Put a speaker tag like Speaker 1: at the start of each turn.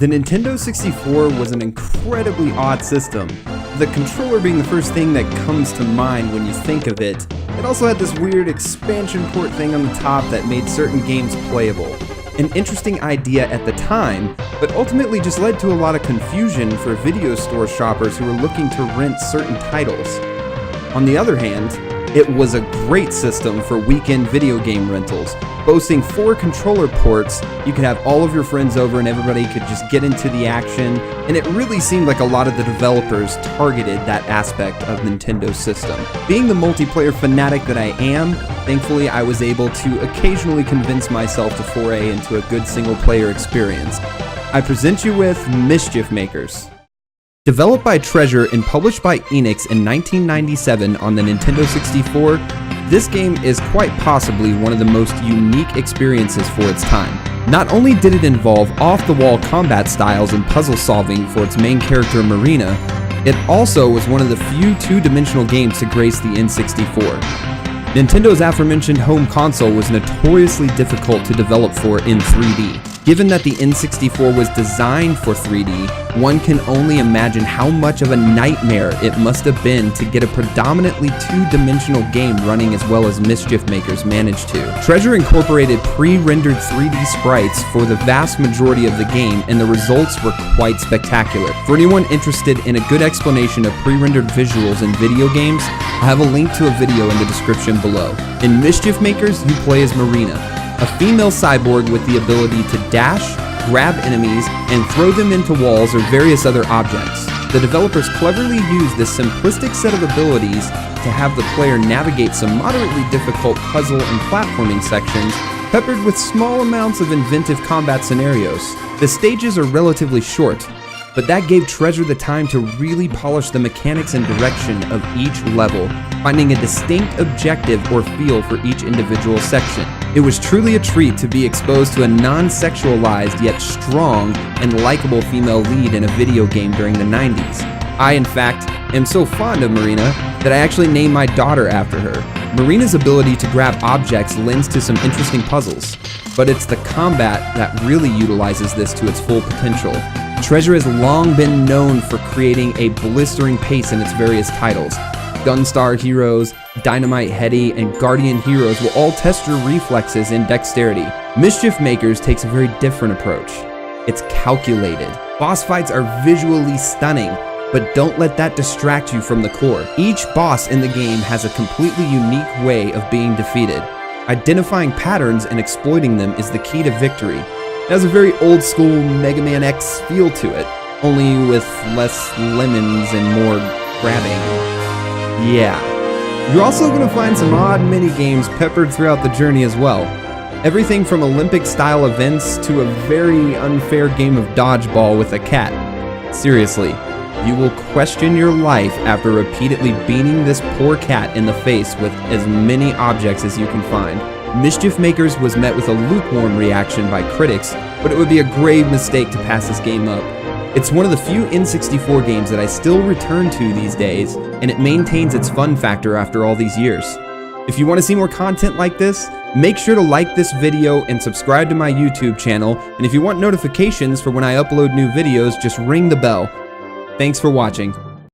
Speaker 1: The Nintendo 64 was an incredibly odd system. The controller being the first thing that comes to mind when you think of it. It also had this weird expansion port thing on the top that made certain games playable. An interesting idea at the time, but ultimately just led to a lot of confusion for video store shoppers who were looking to rent certain titles. On the other hand, it was a great system for weekend video game rentals. Boasting 4 controller ports, you could have all of your friends over and everybody could just get into the action, and it really seemed like a lot of the developers targeted that aspect of Nintendo's system. Being the multiplayer fanatic that I am, thankfully I was able to occasionally convince myself to foray into a good single-player experience. I present you with Mischief Makers. Developed by Treasure and published by Enix in 1997 on the Nintendo 64, this game is quite possibly one of the most unique experiences for its time. Not only did it involve off-the-wall combat styles and puzzle solving for its main character Marina, it also was one of the few two-dimensional games to grace the N64. Nintendo's aforementioned home console was notoriously difficult to develop for in 3D. Given that the N64 was designed for 3D, one can only imagine how much of a nightmare it must have been to get a predominantly two-dimensional game running as well as Mischief Makers managed to. Treasure incorporated pre-rendered 3D sprites for the vast majority of the game, and the results were quite spectacular. For anyone interested in a good explanation of pre-rendered visuals in video games, I have a link to a video in the description below. In Mischief Makers, you play as Marina, a female cyborg with the ability to dash, grab enemies, and throw them into walls or various other objects. The developers cleverly used this simplistic set of abilities to have the player navigate some moderately difficult puzzle and platforming sections, peppered with small amounts of inventive combat scenarios. The stages are relatively short, but that gave Treasure the time to really polish the mechanics and direction of each level, finding a distinct objective or feel for each individual section. It was truly a treat to be exposed to a non-sexualized yet strong and likable female lead in a video game during the 90s. I, in fact, am so fond of Marina that I actually named my daughter after her. Marina's ability to grab objects lends to some interesting puzzles, but it's the combat that really utilizes this to its full potential. Treasure has long been known for creating a blistering pace in its various titles. Gunstar Heroes, Dynamite Heady, and Guardian Heroes will all test your reflexes and dexterity. Mischief Makers takes a very different approach. It's calculated. Boss fights are visually stunning, but don't let that distract you from the core. Each boss in the game has a completely unique way of being defeated. Identifying patterns and exploiting them is the key to victory. It has a very old school Mega Man X feel to it, only with less lemons and more grabbing. Yeah. You're also going to find some odd mini-games peppered throughout the journey as well. Everything from Olympic-style events to a very unfair game of dodgeball with a cat. Seriously, you will question your life after repeatedly beating this poor cat in the face with as many objects as you can find. Mischief Makers was met with a lukewarm reaction by critics, but it would be a grave mistake to pass this game up. It's one of the few N64 games that I still return to these days, and it maintains its fun factor after all these years. If you want to see more content like this, make sure to like this video and subscribe to my YouTube channel, and if you want notifications for when I upload new videos, just ring the bell. Thanks for watching.